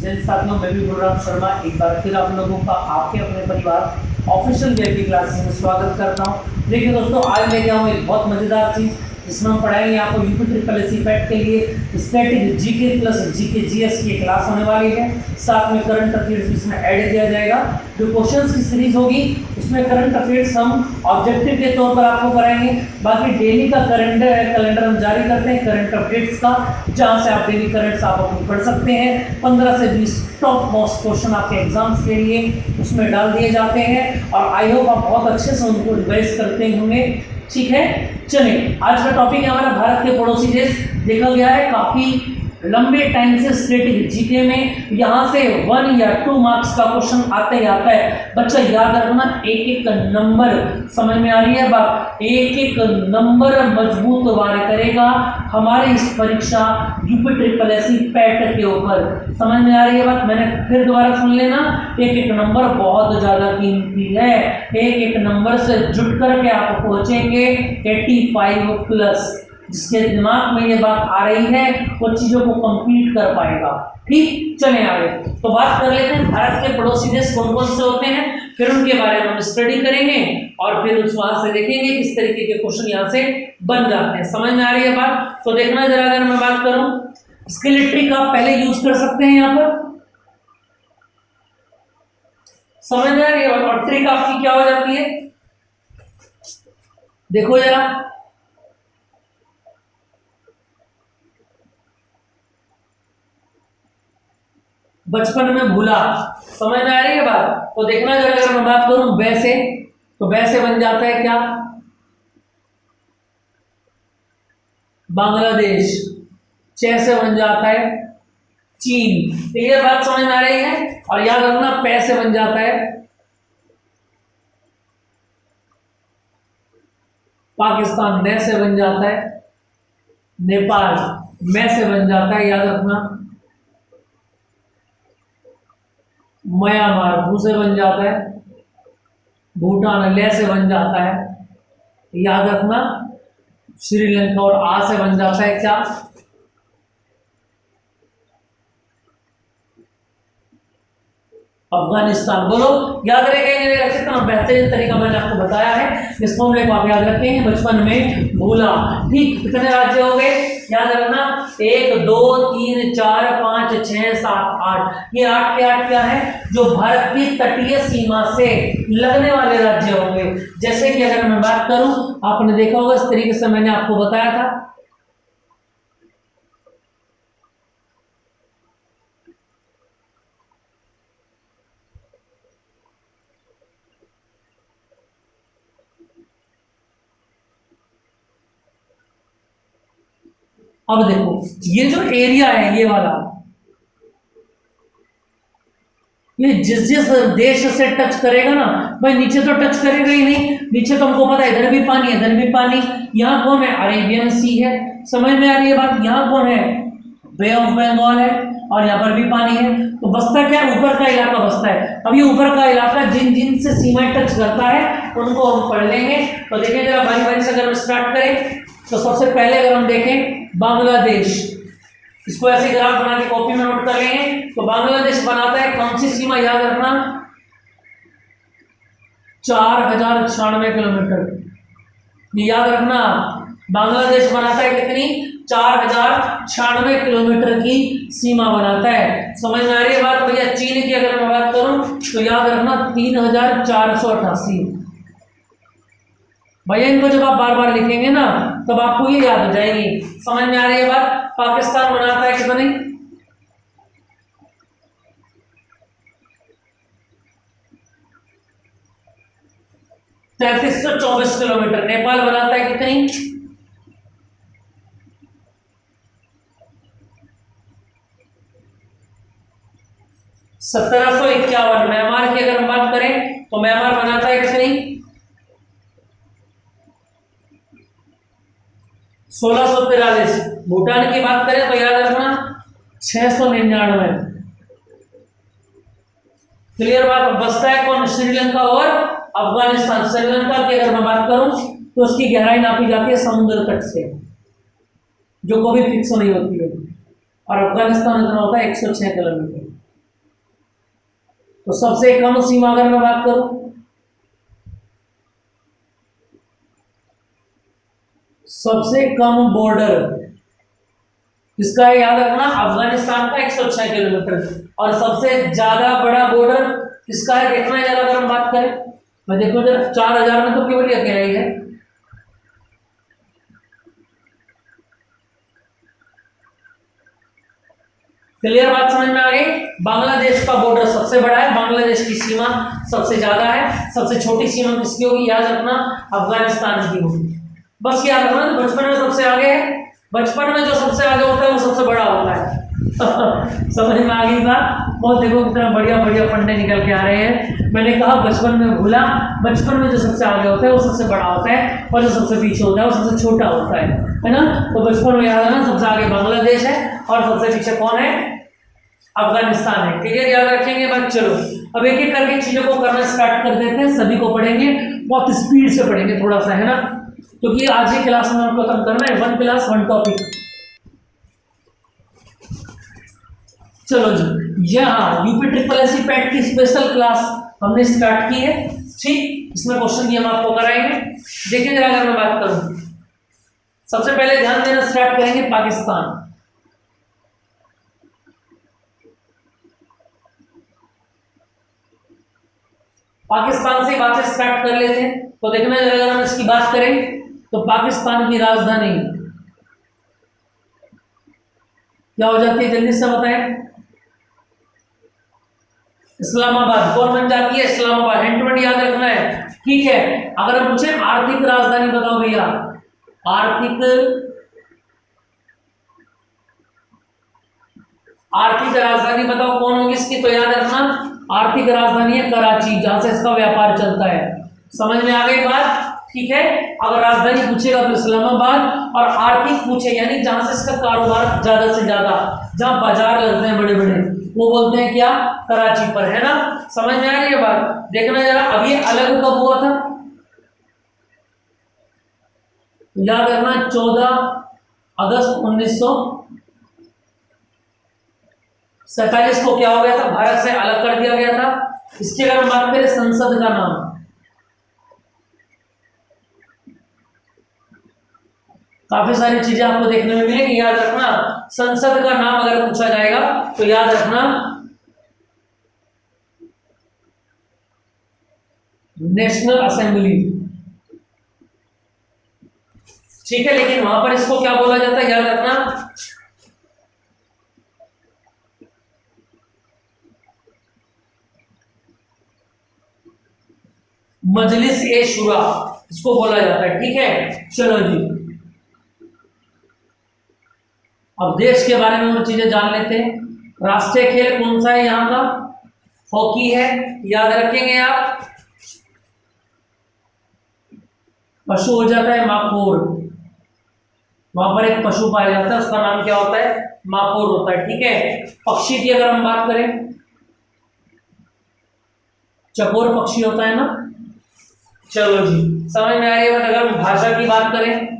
जय साथियों, मैं भी गुरुराम शर्मा एक बार फिर आप लोगों का आपके अपने परिवार ऑफिशियल वीआईपी क्लासेस में स्वागत करता हूं। देखिए दोस्तों, आज लेके आऊँ एक बहुत मजेदार चीज़ जिसमें हम पढ़ाएंगे आपको यूपी ट्रिपल एससी पैट के लिए static GK plus GK GS की क्लास होने वाली है। साथ में करंट अफेयर्स इसमें ऐड किया जाएगा। जो क्वेश्चंस की सीरीज होगी उसमें करंट अफेयर्स हम ऑब्जेक्टिव के तौर पर आपको कराएंगे। बाकी डेली का कैलेंडर हम जारी करते हैं करंट अपडेट्स का, जहां से आप डेली करंट्स आप अपनी पढ़ सकते हैं। 15 से 20 टॉप मोस्ट क्वेश्चन आपके एग्जाम्स के लिए उसमें डाल दिए जाते हैं और आई होप आप बहुत अच्छे से उनको रिवाइज करते होंगे। ठीक है, चलिए आज का टॉपिक है हमारा भारत के पड़ोसी देश। देखा गया है काफी लंबे टाइम से स्टैटिक जीके में यहाँ से 1 या 2 मार्क्स का क्वेश्चन आते ही आता है। बच्चा याद रखना, एक एक नंबर समझ में आ रही है बात, एक एक नंबर मजबूत वार करेगा हमारे इस परीक्षा यूपी ट्रिपल एससी पैट के ऊपर। समझ में आ रही है बात? मैंने फिर दोबारा सुन लेना, एक एक नंबर बहुत ज्यादा कीमती है। एक एक नंबर से जुट करके आप पहुंचेंगे 85 प्लस। जिसके दिमाग में ये बात आ रही है वो चीजों को कंप्लीट कर पाएगा। ठीक, चलें आगे। तो बात कर लेते हैं भारत के पड़ोसी देश कौन कौन से होते हैं, फिर उनके बारे में हम स्टडी करेंगे और फिर उस वहां से देखेंगे किस तरीके के क्वेश्चन यहाँ से बन जाते हैं। समझ में आ रही है बात? तो देखना जरा, अगर मैं बात करूं इसके लिए ट्रिक आप पहले यूज कर सकते हैं यहाँ पर। समझ में आ रही है? और ट्रिक आपकी क्या हो जाती है, देखो जरा। बचपन में भूला, समझ में आ रही है बात? तो देखना जरा, अगर मैं बात करूं वैसे, तो वैसे बन जाता है क्या, बांग्लादेश। चे से बन जाता है चीन। तो ये बात समझ में आ रही है? और याद रखना, पै से बन जाता है पाकिस्तान। ने से बन जाता है नेपाल। मैं से बन जाता है, याद रखना, म्यांमार। भू से बन जाता है भूटान। ले से बन जाता है, याद रखना, श्रीलंका। और आ से बन जाता है क्या, अफगानिस्तान। बोलो, याद रखेंगे? कितना बेहतरीन तरीका मैंने आपको बताया है, इस फॉर्मूले को आप याद रखेंगे। बचपन में भूला। ठीक, कितने राज्य हो गए, याद रखना, 1 2 3 4 5 6 7 8। ये 8 के 8 क्या है, जो भारत की तटीय सीमा से लगने वाले राज्य होंगे। जैसे कि अगर मैं बात करूं, आपने देखा होगा इस तरीके से मैंने आपको बताया था, अब देखो ये जो एरिया है ये वाला, ये जिस जिस देश से टच करेगा ना भाई, नीचे तो टच करेगा ही नहीं। नीचे तो हमको पता है इधर भी पानी है, इधर भी पानी। यहाँ कौन है, अरेबियन सी है। समझ में आ रही है बात? यहाँ कौन है, बे ऑफ बंगाल है, और यहाँ पर भी पानी है। तो बसता क्या, ऊपर का इलाका बसता है। अब ये ऊपर का इलाका जिन जिन से सीमा टच करता है उनको हम पढ़ लेंगे। तो देखिए जरा बारी बारी से अगर हम स्टार्ट करें, तो सबसे पहले अगर हम देखें बांग्लादेश, इसको ऐसे ग्राफ बना के कॉपी में नोट कर लेंगे। तो बांग्लादेश बनाता है कौन सी सीमा, याद रखना, 4096 किलोमीटर। ये याद रखना, बांग्लादेश बनाता है कितनी, 4096 किलोमीटर की सीमा बनाता है। समझ में आ रही है बात? भैया चीन की अगर मैं बात करूं तो याद रखना 3488। भैया इनको जब आप बार बार लिखेंगे ना तब आपको ये याद हो जाएगी। समझ में आ रही है बात? पाकिस्तान बनाता है कितनी, 3324 किलोमीटर। नेपाल बनाता है कितनी, 1751। म्यांमार की अगर हम बात करें तो म्यांमार बनाता है कितनी, 1643। भूटान की बात करें तो याद रखना 699। क्लियर बात? बसता है कौन, श्रीलंका और अफगानिस्तान। श्रीलंका की अगर मैं बात करूं तो उसकी गहराई नापी जाती है समुद्र तट से, जो कभी फिक्स नहीं होती है। और अफगानिस्तान इतना होता है 106 किलोमीटर। तो सबसे कम सीमा अगर मैं बात करूं, सबसे कम बॉर्डर किसका है याद रखना, अफगानिस्तान का 106 किलोमीटर। और सबसे ज्यादा बड़ा बॉर्डर किसका है देखना है जरा, अगर हम बात करें, मैं देखो जरा 4000 में तो केवल ये अकेला ही है। क्लियर बात समझ में आ गई। बांग्लादेश का बॉर्डर सबसे बड़ा है, बांग्लादेश की सीमा सबसे ज्यादा है, सबसे छोटी सीमा किसकी होगी याद रखना, अफगानिस्तान की होगी। बस याद रखना बचपन में सबसे आगे है, बचपन में जो सबसे आगे होता है वो सबसे बड़ा होता है। समझ में आ गई बात। और देखो कितना बढ़िया बढ़िया फंडे निकल के आ रहे हैं। मैंने कहा बचपन में भूला, बचपन में जो सबसे आगे होता है वो सबसे बड़ा होता है, और जो सबसे पीछे होता है वो सबसे छोटा होता है ना। तो बचपन में याद रखना सबसे आगे बांग्लादेश है और सबसे पीछे कौन है, अफगानिस्तान है। क्लियर, याद रखेंगे बात। चलो अब एक एक करके चीजों को करना स्टार्ट कर देते हैं, सभी को पढ़ेंगे, बहुत स्पीड से पढ़ेंगे थोड़ा सा, है ना, क्योंकि आज ही क्लास में हमको खत्म करना है, 1 क्लास 1 टॉपिक। चलो जी, यहाँ UP triple S C PET की स्पेशल क्लास हमने स्टार्ट की है, ठीक। इसमें क्वेश्चन भी हम आपको कराएंगे। देखिए जरा, अगर मैं बात करूं, सबसे पहले ध्यान देना स्टार्ट करेंगे पाकिस्तान। पाकिस्तान से बातें स्टार्ट कर लेते हैं। तो देखना जरा, अगर हम इसकी बात करें तो पाकिस्तान की राजधानी क्या हो जाती है, जल्दी से बताएं। इस्लामाबाद। कौन बन जाती है, इस्लामाबाद। हिंट याद रखना है, ठीक है। अगर हम पूछे आर्थिक राजधानी बताओ भैया, आर्थिक राजधानी बताओ कौन होगी इसकी, तो याद रखना आर्थिक राजधानी है कराची, जहां से इसका व्यापार चलता है। समझ में आ गई बात, ठीक है। अगर राजधानी पूछेगा तो इस्लामाबाद, और आर्थिक पूछे यानी जहां से इसका कारोबार ज्यादा से ज्यादा, जहां बाजार लगते हैं बड़े बड़े, वो बोलते हैं क्या, कराची पर, है ना। समझ में आ रही है बात। देखना जरा, अब ये अलग कब हुआ था, याद रखना 14 अगस्त 1947 को क्या हो गया था, भारत से अलग कर दिया गया था। इसकी अगर हम बात करें संसद का नाम, काफी सारी चीजें आपको देखने में मिलेंगी, याद रखना संसद का नाम अगर पूछा जाएगा तो याद रखना नेशनल असेंबली, ठीक है। लेकिन वहां पर इसको क्या बोला जाता है, याद रखना मजलिस ए शुरा, इसको बोला जाता है, ठीक है। चलो जी, अब देश के बारे में और चीजें जान लेते हैं। राष्ट्रीय खेल कौन सा है यहाँ का, हॉकी है, याद रखेंगे आप। पशु हो जाता है माकोर, वहां पर एक पशु पाया जाता है, उसका नाम क्या होता है, माकोर होता है, ठीक है। पक्षी की अगर हम बात करें, चकोर पक्षी होता है ना। चलो जी, समझ में आ रही है। अगर हम भाषा की बात करें,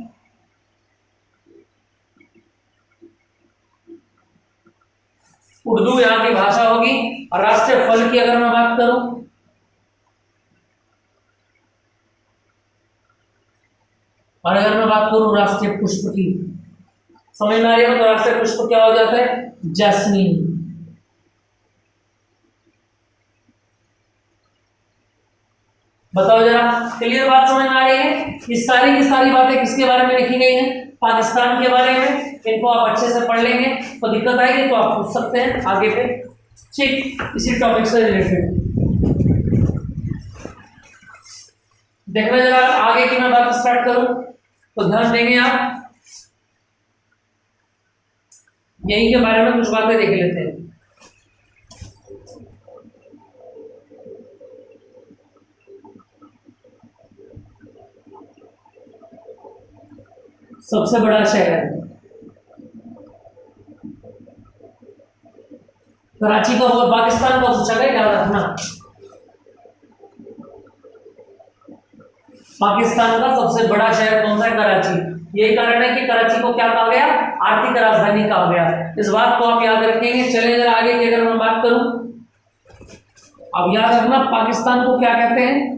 उर्दू यहाँ की भाषा होगी। और राष्ट्रीय फल की अगर मैं बात करूं, और अगर मैं बात करूं राष्ट्रीय पुष्प की, समझ में आ रही है, तो राष्ट्रीय पुष्प क्या हो जाता है, जैस्मीन। बताओ जरा, क्लियर बात समझ में आ रही है। ये सारी की सारी बातें किसके बारे में लिखी गई हैं, पाकिस्तान के बारे में। इनको आप अच्छे से पढ़ लेंगे, तो दिक्कत आएगी तो आप पूछ सकते हैं आगे पे, ठीक, इसी टॉपिक से रिलेटेड। देखना जरा, आगे की मैं बात स्टार्ट करूं तो ध्यान देंगे आप, यही के बारे में कुछ बातें देख लेते हैं। सबसे बड़ा शहर कराची का, और पाकिस्तान का पूछा गया, याद रखना पाकिस्तान का सबसे बड़ा शहर कौन सा है, कराची। यही कारण है कि कराची को क्या कहा गया, आर्थिक राजधानी कहा गया। इस बात को आप याद रखेंगे। चलिए जरा आगे की अगर मैं बात करूं, अब याद रखना पाकिस्तान को क्या कहते हैं?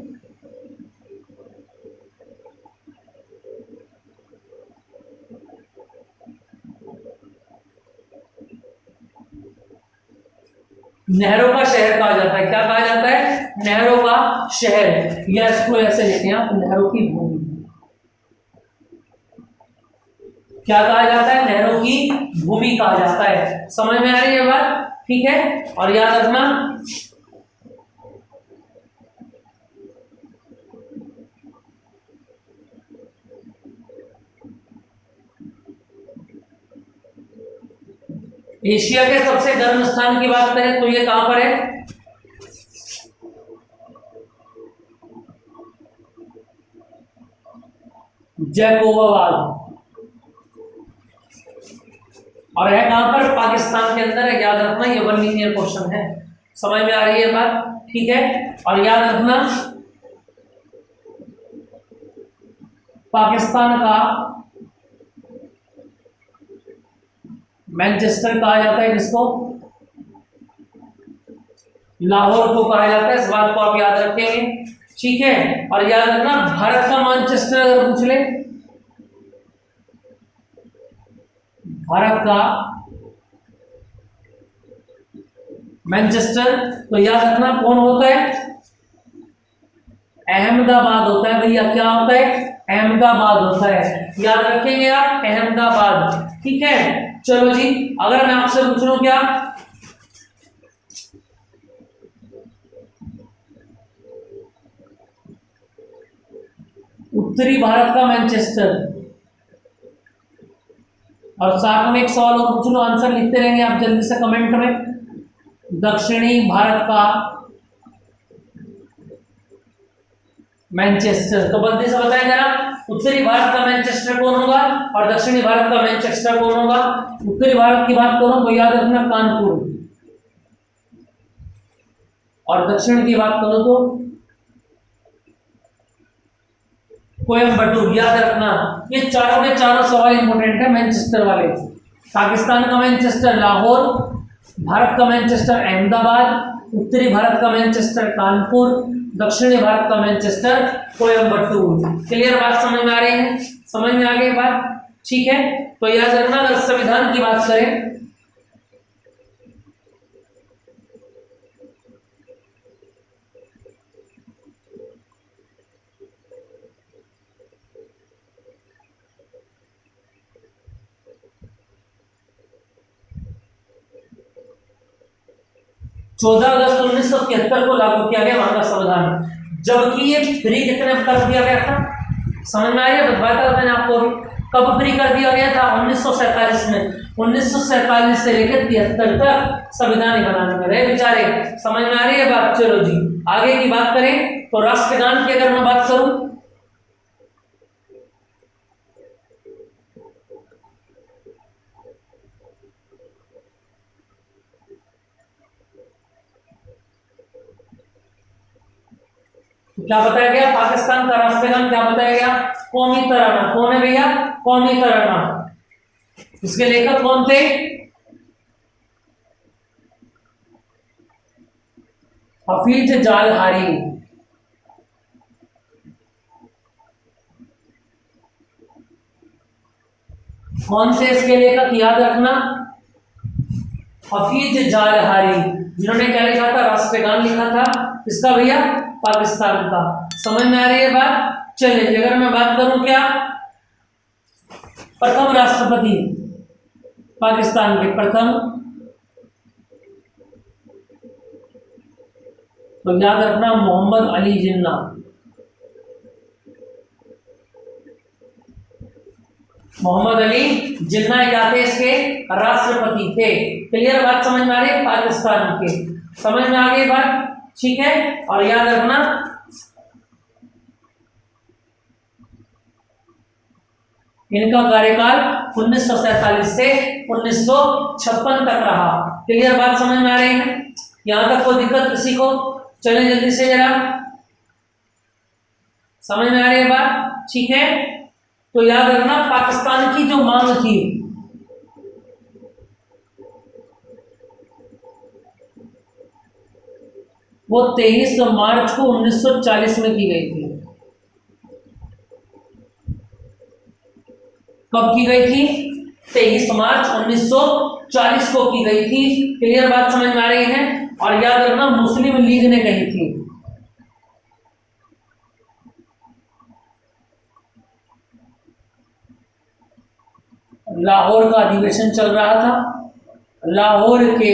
नहरों का शहर कहा जाता है। क्या कहा जाता है? नहरों का शहर, या इसको ऐसे लेते हैं आप, नहरों की भूमि। क्या कहा जाता है? नहरों की भूमि कहा जाता है। समझ में आ रही है बात? ठीक है। और याद रखना एशिया के सबसे गर्म स्थान की बात करें तो ये कहां पर है? जैकोबाबाद। और है कहां पर? पाकिस्तान के अंदर है। याद रखना ये 1 लीनियर क्वेश्चन है। समझ में आ रही है बात? ठीक है। और याद रखना पाकिस्तान का मैनचेस्टर कहा जाता है। किसको? लाहौर को कहा जाता है। इस बात को आप याद रखेंगे। ठीक है। और याद रखना भारत का मैनचेस्टर अगर पूछ ले, भारत का मैनचेस्टर, तो याद रखना कौन होता है? अहमदाबाद होता है भैया। क्या होता है? अहमदाबाद होता है। याद रखेंगे आप, अहमदाबाद। ठीक है। चलो जी, अगर मैं आपसे पूछ लूं क्या, उत्तरी भारत का मैनचेस्टर, और साथ में एक सवाल और पूछ लो, आंसर लिखते रहेंगे आप जल्दी से कमेंट में। दक्षिणी भारत का मैनचेस्टर, तो जल्दी से बताएं जरा, उत्तरी भारत का मैनचेस्टर कौन होगा और दक्षिणी भारत का मैनचेस्टर कौन होगा? उत्तरी भारत की बात करो तो याद रखना कानपुर, और दक्षिण की बात करो तो कोयम्बटूर। याद रखना ये चारों के चारों सवाल इंपॉर्टेंट है मैनचेस्टर वाले। पाकिस्तान का मैनचेस्टर लाहौर, भारत का मैनचेस्टर अहमदाबाद, उत्तरी भारत का मैनचेस्टर कानपुर, दक्षिणी भारत का मैनचेस्टर कोयम्बटूर। क्लियर बात समझ में आ रही है? समझ में आ गई बात? ठीक है। तो याद रखना अगर संविधान की बात करें, चौदह अगस्त 1973 को लागू किया गया वहां का संविधान, जबकि ये फ्री कितने कर दिया गया था? समझ में आया? बताया था मैंने आपको। कब फ्री कर दिया गया था? 1947 में। 1947 से लेकर 73 तक संविधान बनाने में रहे बेचारे। समझ में आ रही है बात? चलो जी, आगे की बात करें तो राष्ट्रगान की अगर मैं बात करूं, क्या बताया गया? पाकिस्तान का राष्ट्रगान क्या बताया गया? कौमी तराना। कौन है भैया? कौमी तराना। इसके लेखक कौन थे? हफीज जालहारी। कौन से इसके लेखक? याद रखना हफीज जालहारी, जिन्होंने क्या लिखा था? राष्ट्रगान लिखा था। इसका भैया? पाकिस्तान का। समझ में आ रही है बात? चलिए, अगर मैं बात करूं क्या, प्रथम राष्ट्रपति पाकिस्तान के प्रथम, तो याद रखना मोहम्मद अली जिन्ना। मोहम्मद अली जिन्ना क्या थे? इसके राष्ट्रपति थे। क्लियर बात समझ में आ रही है? पाकिस्तान के। समझ में आ गई बात? ठीक है। और याद रखना इनका कार्यकाल 1947 से 1956 तक रहा। क्लियर बात समझ में आ रही है? यहां तक कोई दिक्कत किसी को? चलें जल्दी से जरा, समझ में आ रही है बात? ठीक है। तो याद रखना पाकिस्तान की जो मांग थी, वो 23 मार्च को 1940 में की गई थी। कब की गई थी? 23 मार्च 1940 को की गई थी। क्लियर बात समझ में आ रही है? और याद रखना मुस्लिम लीग ने कही थी। लाहौर का अधिवेशन चल रहा था। लाहौर के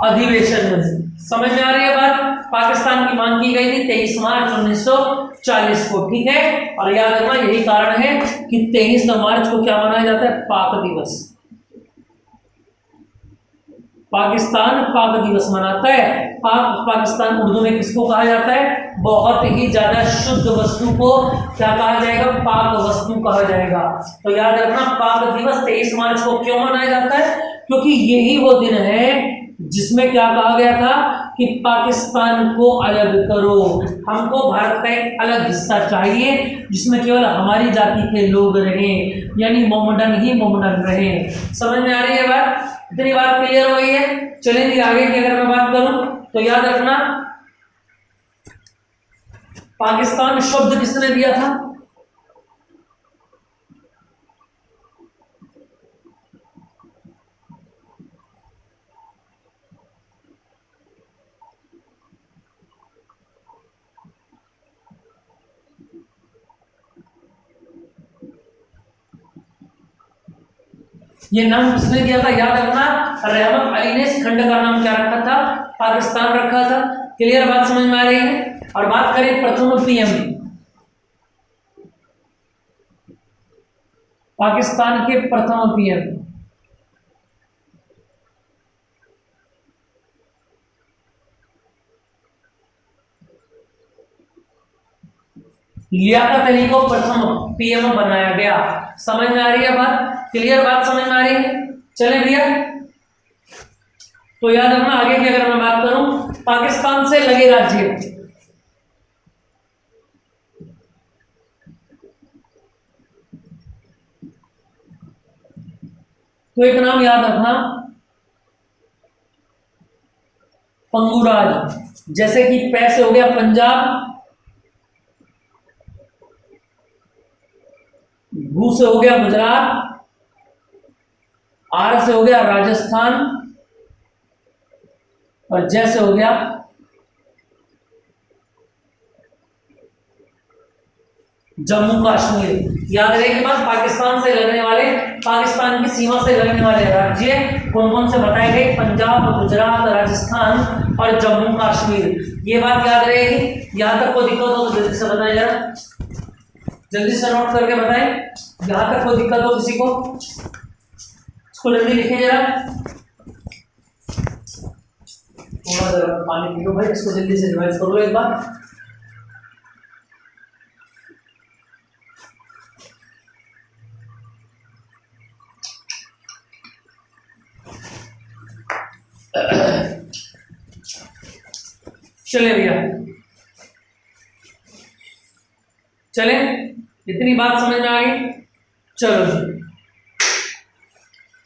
अधिवेशन में, समझ में आ रही है बात? पाकिस्तान की मांग की गई थी 23 मार्च 1940 को, ठीक है। और याद रखना यही कारण है कि 23 मार्च को क्या मनाया जाता है? पाक दिवस। पाकिस्तान पाक दिवस मनाता है। पाकिस्तान उर्दू में किसको कहा जाता है? बहुत ही ज्यादा शुद्ध वस्तु को क्या कहा जाएगा? पाक वस्तु कहा जाएगा। तो याद रखना पाक दिवस 23 मार्च को क्यों मनाया जाता है? क्योंकि यही वो दिन है जिसमें क्या कहा गया था कि पाकिस्तान को अलग करो, हमको भारत का एक अलग हिस्सा चाहिए जिसमें केवल हमारी जाति के लोग रहें, यानी मोमडन ही मोमडन रहें। समझ में आ रही है बात? इतनी बात क्लियर हो गई है? चलेंगे आगे की अगर मैं बात करूं तो याद रखना पाकिस्तान शब्द किसने दिया था? ये नाम किसने दिया था? याद रखना रहमत अली ने इस खंड का नाम क्या रखा था? पाकिस्तान रखा था। क्लियर बात समझ में आ रही है? और बात करें प्रथम पीएम, पाकिस्तान के प्रथम पीएम लियाकत अली को प्रथम पीएम बनाया गया। समझ में आ रही है बात? क्लियर बात समझ में आ रही है? चले भैया, तो याद रखना आगे की अगर मैं बात करूं पाकिस्तान से लगे राज्य, तो एक नाम याद रखना पंगुराज। जैसे कि पै से हो गया पंजाब, भू से हो गया गुजरात, आर से हो गया राजस्थान और जय से हो गया जम्मू कश्मीर। याद रखें बात, पाकिस्तान से लगने वाले, पाकिस्तान की सीमा से लगने वाले राज्य कौन कौन से बताए गए? पंजाब, गुजरात, राजस्थान और जम्मू कश्मीर। ये बात याद रहेगी। यहां तक कोई दिक्कत हो तो जल्दी से बताएं जरा, जल्दी से नोट करके बताएं। यहां तक कोई दिक्कत हो किसी को, इसको जल्दी लिखें जरा। थोड़ा जरा पानी पी लो भाई, इसको जल्दी से रिवाइज कर लो एक बार। चले भैया, चले, इतनी बात समझ में आ गई। चलो जी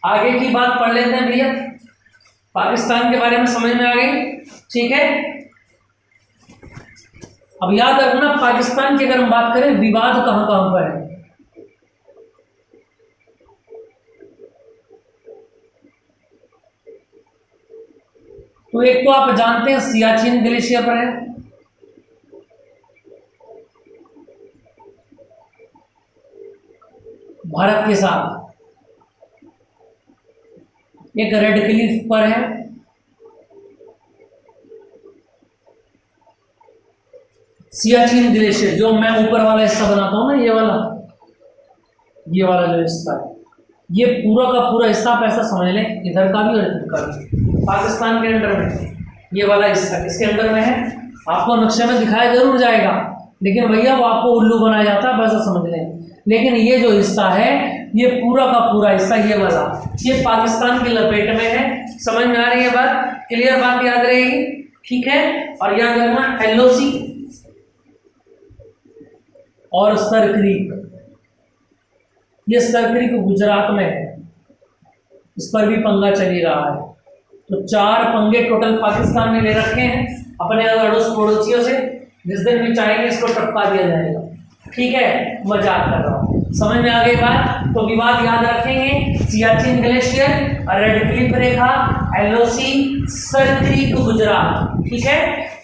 आगे की बात पढ़ लेते हैं भैया। पाकिस्तान के बारे में समझ में आ गई, ठीक है। अब याद रखना पाकिस्तान की अगर हम बात करें विवाद कहां कहां पर है। तो एक तो आप जानते हैं सियाचिन ग्लेशियर पर है, भारत के साथ। एक रेड क्लिफ पर है, सियाचिन ग्लेशियर जो मैं ऊपर वाला हिस्सा बनाता हूं ना, ये वाला जो हिस्सा है, ये पूरा का पूरा हिस्सा आप ऐसा समझ लें, इधर का भी और इधर का भी पाकिस्तान के अंडर में। ये वाला हिस्सा किसके अंडर में है? आपको नक्शे में दिखाया जरूर जाएगा, लेकिन भैया वो आपको उल्लू बनाया जाता है, वैसा समझ लें। लेकिन ये जो हिस्सा है, ये पूरा का पूरा हिस्सा, ये वाला, ये पाकिस्तान की लपेट में है। समझ में आ रही है बात? क्लियर बात याद रहेगी, ठीक है। और याद रखना एलओसी और सर क्रीक, ये सर क्रीक गुजरात में है, इस पर भी पंगा चल ही रहा है। तो 4 पंगे टोटल पाकिस्तान ने ले रखे हैं अपने अड़ोस पड़ोसियों से, जिस दिन भी चाहेंगे इसको टपका दिया जाएगा। ठीक है, मजाक कर रहा हूँ, समझ में आ गई बात। तो विवाद याद रखेंगे, सियाचिन ग्लेशियर, रेड क्लिफ रेखा, एलओसी, सल्क्रीक गुजरात। ठीक है,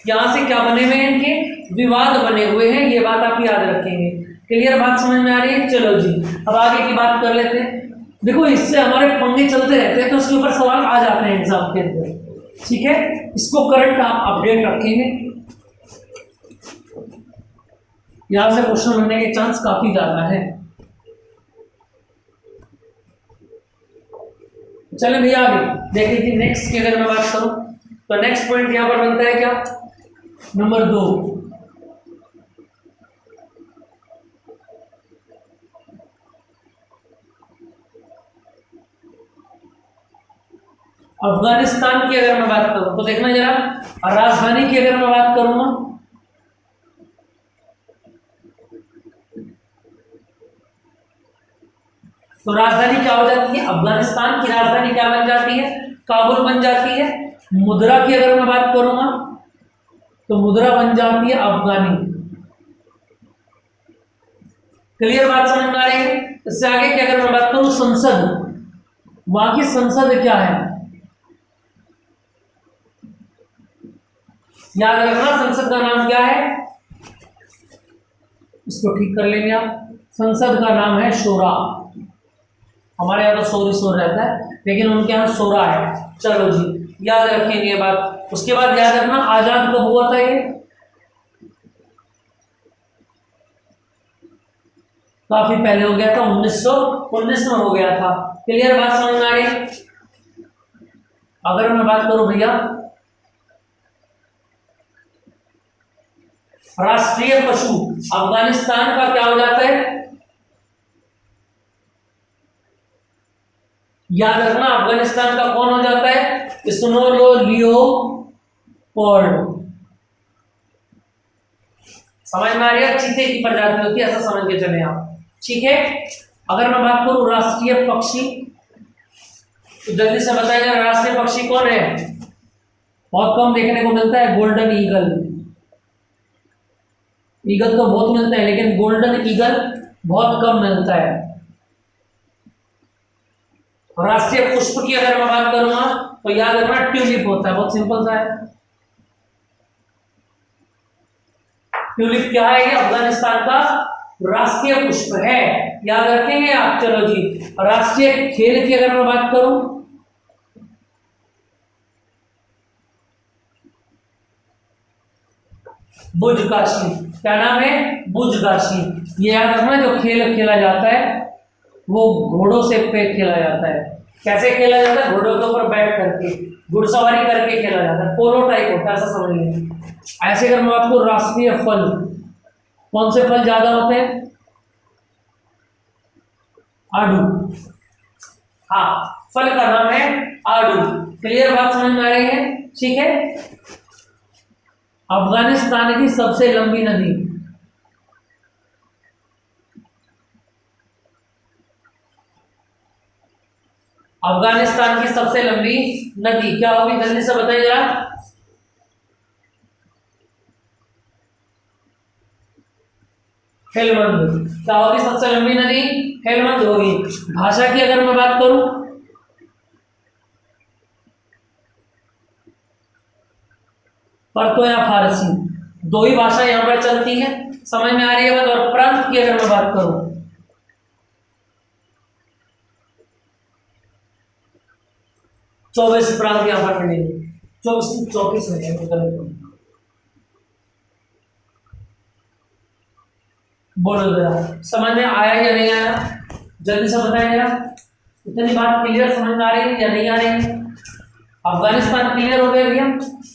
यहाँ से क्या बने हुए हैं, इनके विवाद बने हुए हैं, ये बात आप याद रखेंगे। क्लियर, बात समझ में आ रही है। चलो जी, अब आगे की बात कर लेते हैं। देखो, इससे हमारे पंगे चलते रहते हैं तो उसके ऊपर सवाल आ जाते हैं एग्जाम के अंदर। ठीक है, इसको करंट आप अपडेट रखेंगे, यहां से क्वेश्चन बनने के चांस काफी ज्यादा है। चलो भैया आगे देखिए कि नेक्स्ट की अगर मैं बात करूं तो नेक्स्ट पॉइंट यहां पर बनता है क्या, नंबर 2। अफगानिस्तान की अगर मैं बात करूं तो देखना जरा, राजधानी की अगर मैं बात करूंगा तो राजधानी क्या हो जाती है, अफगानिस्तान की राजधानी क्या बन जाती है, काबुल बन जाती है। मुद्रा की अगर मैं बात करूंगा तो मुद्रा बन जाती है अफगानी। क्लियर, बात समझ में आ रही है। इससे आगे की अगर मैं बात करूं संसद, वहां की संसद क्या है, याद रखना संसद का नाम क्या है, इसको ठीक कर लेंगे आप। संसद का नाम है शोरा। हमारे यहाँ तो सोरी सोर रहता है, लेकिन उनके यहाँ सोरा है। चलो जी, याद रखेंगे ये बात। उसके बाद याद रखना आजाद कब हुआ था, ये काफी पहले हो गया था, 1919 में हो गया था। क्लियर, बात समझ में आ रही। अगर मैं बात करूं भैया राष्ट्रीय पशु, अफगानिस्तान का क्या हो जाता है, याद रखना अफगानिस्तान का कौन हो जाता है, स्नो लियोपोल्ड। समझ में आ रही है, चीते की प्रजाति होती है, ऐसा समझ के चले आप। ठीक है, अगर मैं बात करूं राष्ट्रीय पक्षी तो जल्दी से बताइए राष्ट्रीय पक्षी कौन है, बहुत कम देखने को मिलता है, गोल्डन ईगल। ईगल तो बहुत मिलता है लेकिन गोल्डन ईगल बहुत कम मिलता है। राष्ट्रीय पुष्प की अगर मैं बात करूंगा तो याद रखना ट्यूलिप होता है, बहुत सिंपल सा है। ट्यूलिप क्या है, ये अफगानिस्तान का राष्ट्रीय पुष्प है, याद रखेंगे आप। चलो जी, राष्ट्रीय खेल की अगर मैं बात करूं बुजगाशी, क्या नाम है, बुजगाशी। ये याद रखना, जो खेल खेला जाता है वो घोड़ों से पे खेला जाता है। कैसे खेला जाता है, घोड़ों के ऊपर बैठ करके, घुड़सवारी करके खेला जाता है, पोलो टाइप होता है, ऐसा समझ लीजिए। ऐसे अगर मैं आपको राष्ट्रीय फल, कौन से फल ज्यादा होते हैं, आड़ू। हाँ, फल का नाम है आड़ू। क्लियर, बात समझ में आ रही है। ठीक है, अफगानिस्तान की सबसे लंबी नदी, अफगानिस्तान की सबसे लंबी नदी क्या होगी, जल्दी से बताइए जरा। हेलमंद। क्या होगी सबसे लंबी नदी, हेलमंद होगी। भाषा की अगर मैं बात करूं पर्तो या फारसी, दो ही भाषा यहां पर चलती है, समझ में आ रही है बात। और प्रांत की अगर मैं बात करूं 24 प्रांत यहां पर मिलेंगे, 24 मिलेंगे। बोलो जरा, समझ में आया या नहीं आया, जल्दी से बताएं जरा। इतनी बात क्लियर समझ में आ रही है या नहीं आ रही है। अफगानिस्तान क्लियर हो गया भैया।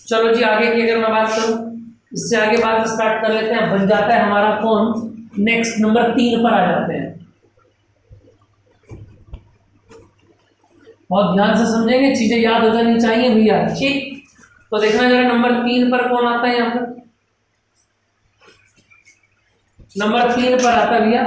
चलो जी, आगे की अगर मैं बात करूं, इससे आगे बात स्टार्ट कर लेते हैं। बन जाता है हमारा कौन, नेक्स्ट नंबर 3 पर आ जाते हैं। बहुत ध्यान से समझेंगे, चीजें याद हो जानी चाहिए भैया। ठीक, तो देखना जरा नंबर 3 पर कौन आता है, यहाँ पर नंबर 3 पर आता है भैया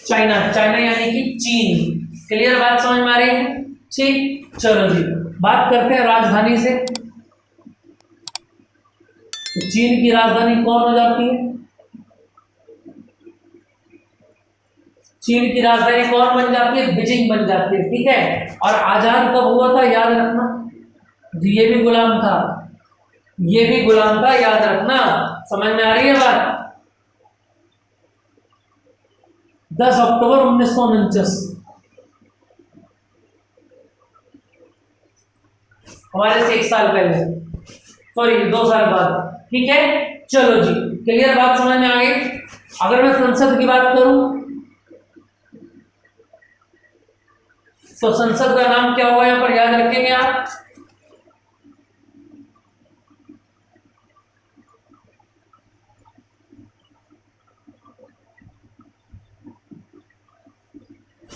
चाइना, चाइना यानी कि चीन। क्लियर बात समझ में आ रही है? ठीक, चलो जी बात करते हैं राजधानी से। तो चीन की राजधानी कौन हो जाती है? चीन की राजधानी कौन बन जाती है? बीजिंग बन जाती है। ठीक है, और आजाद कब हुआ था याद रखना जी, ये भी गुलाम था, ये भी गुलाम था, याद रखना। समझ में आ रही है बात? 10 अक्टूबर 1949, हमारे से 1 साल पहले, सॉरी 2 साल बाद। ठीक है, चलो जी क्लियर बात समझ में आ गई। अगर मैं संसद की बात करूं तो संसद का नाम क्या हुआ यहां पर याद रखेंगे आप?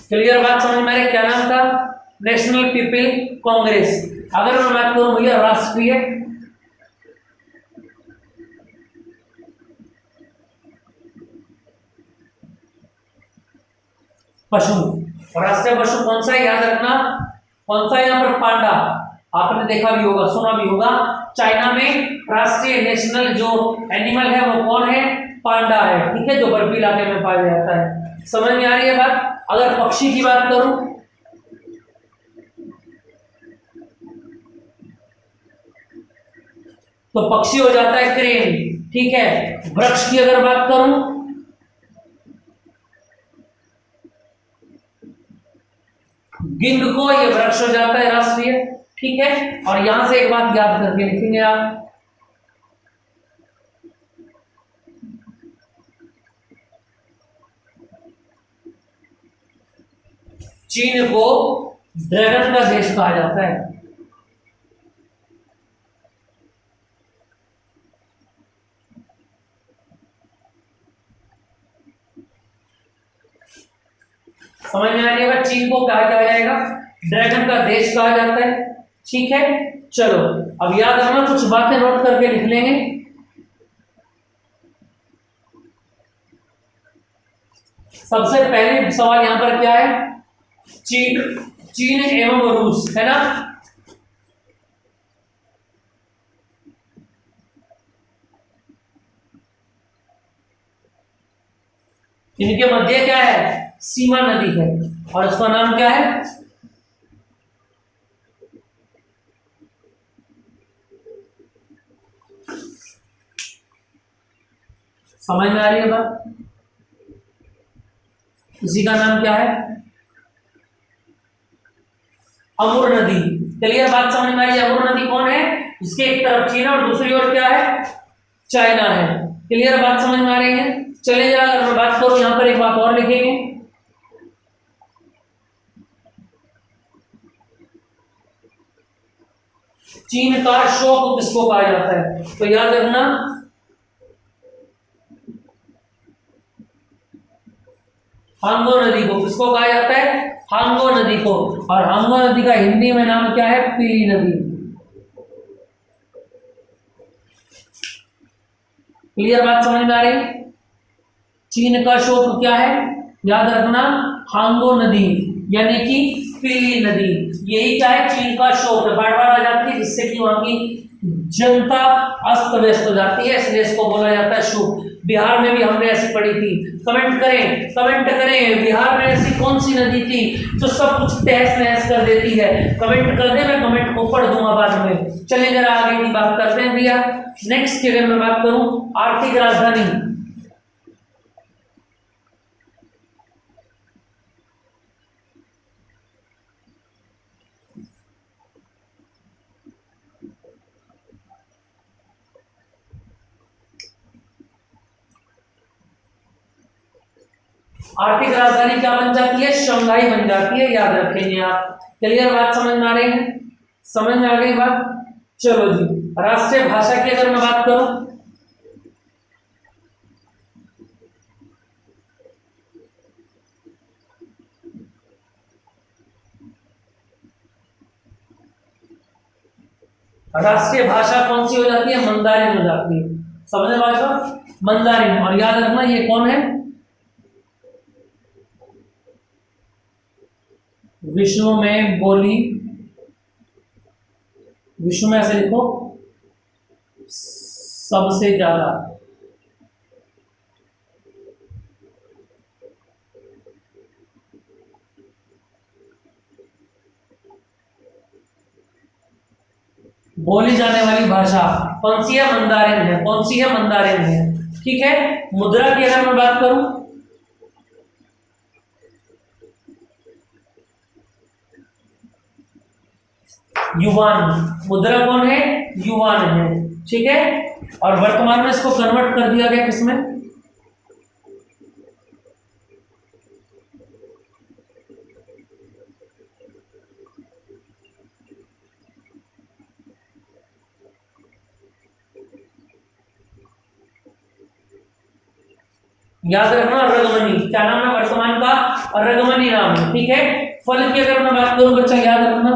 क्लियर बात समझ में आ रही? क्या नाम था? National people Congress. अगर मैं बात करूं भैया राष्ट्रीय पशु, राष्ट्रीय पशु कौन सा है याद रखना? कौन सा है यहाँ पर? पांडा। आपने देखा भी होगा, सुना भी होगा, चाइना में राष्ट्रीय नेशनल जो एनिमल है वो कौन है? पांडा है। ठीक है, जो बर्फी इलाके में पाया जाता है। समझ में आ रही है बात? अगर पक्षी की बात करूं तो पक्षी हो जाता है क्रेन। ठीक है, वृक्ष की अगर बात करूं गिंगको, ये वृक्ष हो जाता है राष्ट्रीय। ठीक है, और यहां से एक बात याद करके लिखेंगे आप, चीन को ड्रैगन का देश कहा जाता है। समझ में आ रही है? चीन को कहा जाएगा ड्रैगन का देश कहा जाता है। ठीक है, चलो अब याद रखना, कुछ बातें नोट करके लिख लेंगे। सबसे पहले सवाल यहां पर क्या है? चीन, चीन एवं रूस, है ना? इनके मध्य क्या है? सीमा नदी है, और उसका नाम क्या है? समझ में आ रही है बात? इसी का नाम क्या है? अमूर नदी। क्लियर बात समझ में आ रही है? अमूर नदी कौन है? इसके एक तरफ चीन और दूसरी ओर क्या है? चाइना है। क्लियर बात समझ में आ रही है? चलिए जरा अगर मैं बात करूं, यहां पर एक बात और लिखेंगे, चीन का शोक किसको कहा जाता है? तो याद रखना, हांगो नदी को किसको कहा जाता है? हांगो नदी को। और हांगो नदी का हिंदी में नाम क्या है? पीली नदी। क्लियर बात समझ में आ रही? चीन का शोक क्या है? याद रखना, हांगो नदी यानी कि पीली नदी। यही क्या है? चीन का शोक बार बार आ जाती है, जिससे कि वहां की जनता अस्त व्यस्त हो जाती है, इसलिए इसको बोला जाता है शोक। बिहार में भी हमने ऐसी पढ़ी थी। कमेंट करें, कमेंट करें, बिहार में ऐसी कौन सी नदी थी जो सब कुछ तहस नहस कर देती है? कमेंट कर दे, मैं कमेंट को पढ़ दूंगा बाद में। चलिए जरा आगे की बात करते हैं भैया। नेक्स्ट की अगर मैं बात करूं, आर्थिक राजधानी, आर्थिक राजधानी क्या बन जाती है? शंघाई बन जाती है, याद रखेंगे आप। क्लियर बात समझ में आ रही है? समझ में आ गई बात? चलो जी, राष्ट्रीय भाषा की अगर मैं बात करूं, राष्ट्रीय भाषा कौन सी हो जाती है? मंदारिन हो जाती है। समझे बात? मंदारिन। और याद रखना ये कौन है? विश्व में बोली, विश्व में ऐसे लिखो, सबसे ज्यादा। बोली जाने वाली भाषा कौन सी है? मंदारिन है। कौन सी है? मंदारिन है। ठीक है। मुद्रा की अगर मैं बात करूं, युवान, मुद्रा कौन है? युवान है। ठीक है। और वर्तमान में इसको कन्वर्ट कर दिया गया किसमें? याद रखना, रगमनी। क्या नाम है वर्तमान का? रगमनी नाम है। ठीक है। फल की अगर मैं बात करूं बच्चा, याद रखना,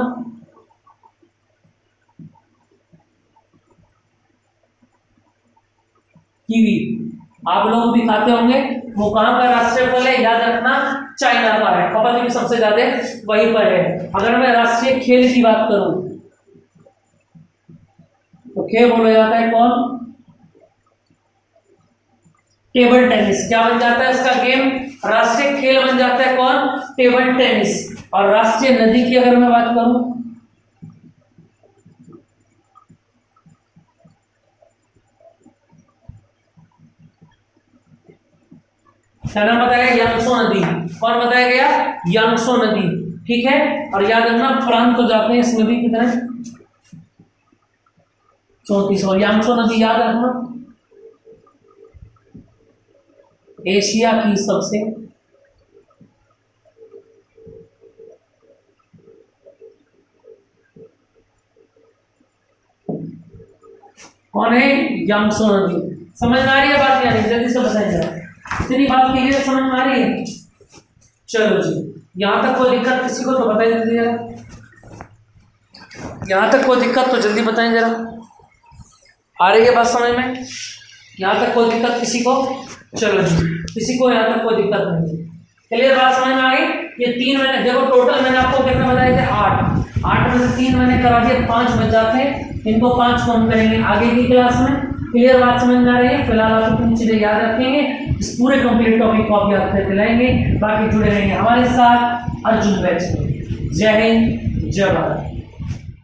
कीवी। आप लोग भी खाते होंगे। वो कहां का राष्ट्रीय फल है? याद रखना, चाइना का है। खपत भी सबसे ज्यादा वहीं पर है। अगर मैं राष्ट्रीय खेल की बात करूं तो खेल बोला जाता है कौन? Table tennis. क्या बन जाता है इसका गेम? राष्ट्रीय खेल बन जाता है कौन? Table tennis. और राष्ट्रीय नदी की अगर मैं बात करूं, क्या नाम बताया? यांगसो नदी। कौन बताया गया? यांगसो नदी। ठीक है। और याद रखना, प्रांत तो जाते हैं इसमें भी कितने? 34। और यांगसो नदी याद रखना, एशिया की सबसे कौन है? यांगसो नदी। समझ में आ रही है बात या नहीं? जल्दी से बताइए, इतनी बात कीजिए, समझ में आ रही है? चलो जी, यहां तक कोई दिक्कत किसी को तो बताइए जल्दी जरा। यहां तक कोई दिक्कत तो जल्दी बताएं जरा। आ रही है बात समझ में? यहां तक कोई दिक्कत किसी को? चलो जी, किसी को यहां तक कोई दिक्कत नहीं है। क्लियर बात समझ में आ गई? ये 3 मैंने, देखो टोटल मैंने आपको कितना बताए थे? 8। 8 में से 3 मैंने करा दिए, 5 बच जाते हैं। इनको 5 को हम करेंगे आगे की क्लास में। क्लियर बात समझ में आ रही है? फिलहाल आप अपनी चीजें याद रखेंगे, इस पूरे कंप्लीट टॉपिक को आप याद करके लाएंगे। बाकी जुड़े रहेंगे हमारे साथ अर्जुन बैच में। जय हिंद, जय भारत।